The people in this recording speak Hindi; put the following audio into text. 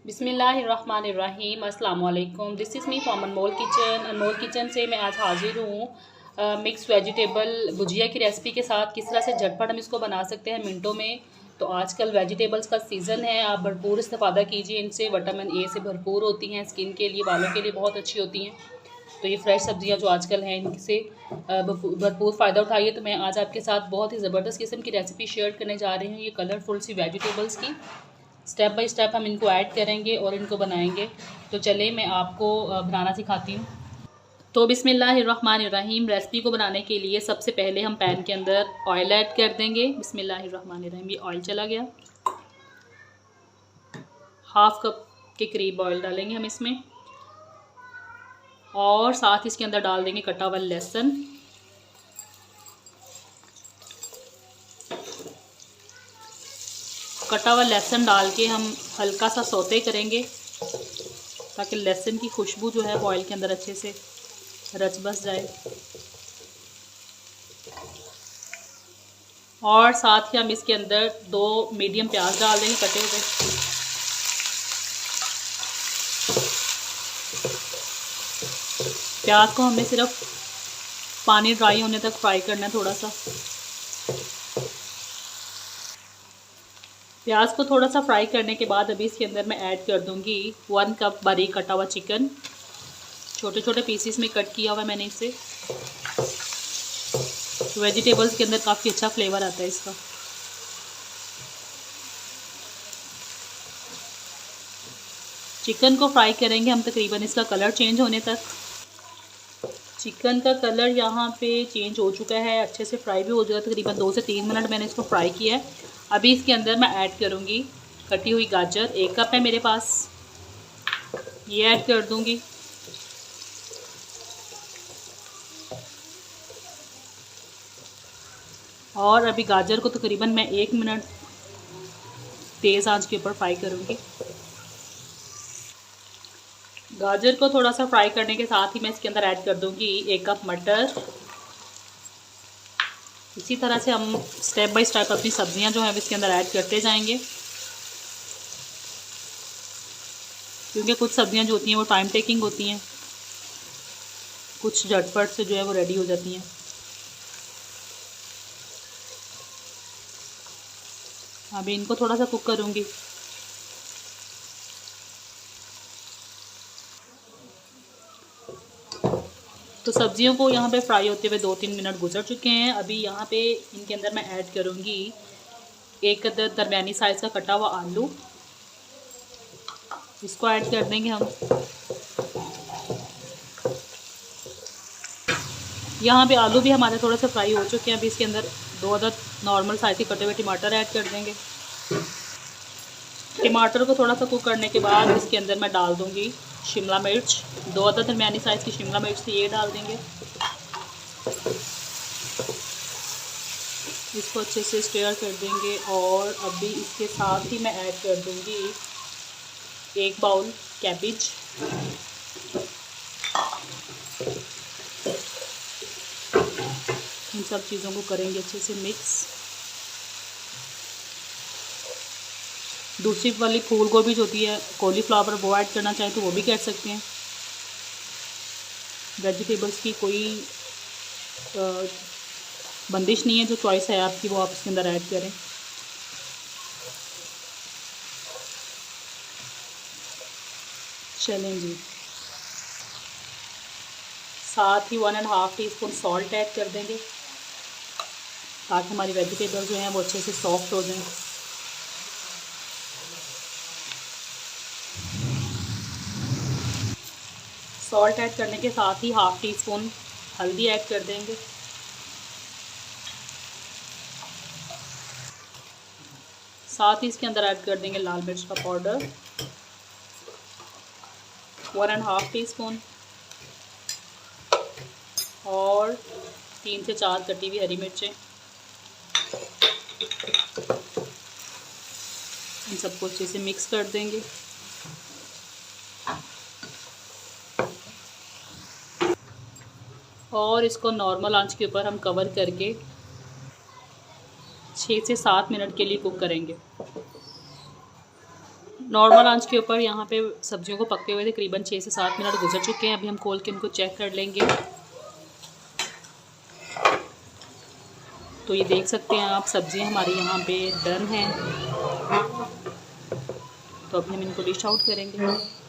बिस्मिल्लाहिर्रहमानिर्रहीम। अस्सलाम वालेकुम। This is me from Anmol kitchen. Anmol kitchen से मैं आज हाजिर हूँ मिक्स वेजिटेबल भुजिया की रेसिपी के साथ। किस तरह से झटपट हम इसको बना सकते हैं मिनटों में। तो आजकल वेजिटेबल्स का सीज़न है, आप भरपूर इस्तेफादा कीजिए इनसे। विटामिन ए से भरपूर होती हैं, स्किन के लिए, बालों के लिए बहुत अच्छी होती हैं। तो ये फ्रेश सब्जियां जो आजकल हैं इनसे भरपूर फ़ायदा उठाइए। तो मैं आज आपके साथ बहुत ही ज़बरदस्त किस्म की रेसिपी शेयर करने जा रही हूँ, ये कलरफुल सी वेजिटेबल्स की। स्टेप बाय स्टेप हम इनको ऐड करेंगे और इनको बनाएंगे। तो चलिए मैं आपको बनाना सिखाती हूँ। तो बिस्मिल्लाहिर्रहमानिर्रहीम। रेसिपी को बनाने के लिए सबसे पहले हम पैन के अंदर ऑयल ऐड कर देंगे। बिस्मिल्लाहिर्रहमानिर्रहीम। ये ऑयल चला गया। हाफ कप के करीब ऑयल डालेंगे हम इसमें, और साथ इसके अंदर डाल देंगे कटा हुआ लहसुन। कटा हुआ लहसुन डाल के हम हल्का सा सौते करेंगे ताकि लहसुन की खुशबू जो है वो ऑयल के अंदर अच्छे से रच बस जाए। और साथ ही हम इसके अंदर 2 मीडियम प्याज डाल देंगे कटे हुए। प्याज को हमें सिर्फ पानी ड्राई होने तक फ्राई करना है थोड़ा सा। प्याज को थोड़ा सा फ्राई करने के बाद अभी इसके अंदर मैं ऐड कर दूंगी 1 कप बारीक कटा हुआ चिकन। छोटे छोटे पीसेस में कट किया हुआ मैंने इसे। वेजिटेबल्स के अंदर काफ़ी अच्छा फ्लेवर आता है इसका। चिकन को फ्राई करेंगे हम तकरीबन इसका कलर चेंज होने तक। चिकन का कलर यहाँ पे चेंज हो चुका है, अच्छे से फ्राई भी हो जाएगा। तकरीबन 2 से 3 मिनट मैंने इसको फ्राई किया है। अभी इसके अंदर मैं ऐड करूँगी कटी हुई गाजर। 1 कप है मेरे पास, ये ऐड कर दूँगी। और अभी गाजर को तकरीबन मैं 1 मिनट तेज़ आंच के ऊपर फ्राई करूँगी। गाजर को थोड़ा सा फ्राई करने के साथ ही मैं इसके अंदर ऐड कर दूँगी 1 कप मटर। इसी तरह से हम स्टेप बाय स्टेप अपनी सब्जियां जो हैं इसके अंदर ऐड करते जाएंगे, क्योंकि कुछ सब्जियां जो होती हैं वो टाइम टेकिंग होती हैं, कुछ झटपट से जो है वो रेडी हो जाती हैं। अभी इनको थोड़ा सा कुक करूँगी। तो सब्जियों को यहाँ पे फ्राई होते हुए 2-3 मिनट गुजर चुके हैं। अभी यहाँ पे इनके अंदर मैं ऐड करूँगी 1 अदद दरमियानी साइज़ का कटा हुआ आलू। इसको ऐड कर देंगे हम। यहाँ पे आलू भी हमारे थोड़े से फ्राई हो चुके हैं। अभी इसके अंदर 2 अदद नॉर्मल साइज़ के कटे हुए टमाटर ऐड कर देंगे। टमाटर को थोड़ा सा कुक करने के बाद इसके अंदर मैं डाल दूँगी शिमला मिर्च। 2 अदद दरमियानी साइज़ की शिमला मिर्च थी, ये डाल देंगे। इसको अच्छे से स्टेयर कर देंगे। और अभी इसके साथ ही मैं ऐड कर दूँगी 1 बाउल कैबेज। इन सब चीज़ों को करेंगे अच्छे से मिक्स। दूसरी वाली फूल गोभी जो होती है कॉलीफ्लावर, वो ऐड करना चाहें तो वो भी कर सकते हैं। वेजिटेबल्स की कोई बंदिश नहीं है, जो चॉइस है आपकी वो आप इसके अंदर ऐड करें। चलें जी। साथ ही 1.5 टीस्पून सॉल्ट ऐड कर देंगे ताकि हमारी वेजिटेबल्स जो हैं वो अच्छे से सॉफ्ट हो जाएं। सॉल्ट ऐड करने के साथ ही 1/2 टीस्पून हल्दी ऐड कर देंगे। साथ ही इसके अंदर ऐड कर देंगे लाल मिर्च का पाउडर 1.5 टीस्पून, और 3 से 4 कटी हुई हरी मिर्चें। इन सबको अच्छे से मिक्स कर देंगे। और इसको नॉर्मल आंच के ऊपर हम कवर करके 6 से 7 मिनट के लिए कुक करेंगे। नॉर्मल आंच के ऊपर यहाँ पे सब्जियों को पकते हुए तकरीबन 6 से 7 मिनट गुजर चुके हैं। अभी हम खोल के इनको चेक कर लेंगे। तो ये देख सकते हैं आप, सब्ज़ी हमारी यहाँ पे डन है। तो अभी हम इनको डिश आउट करेंगे।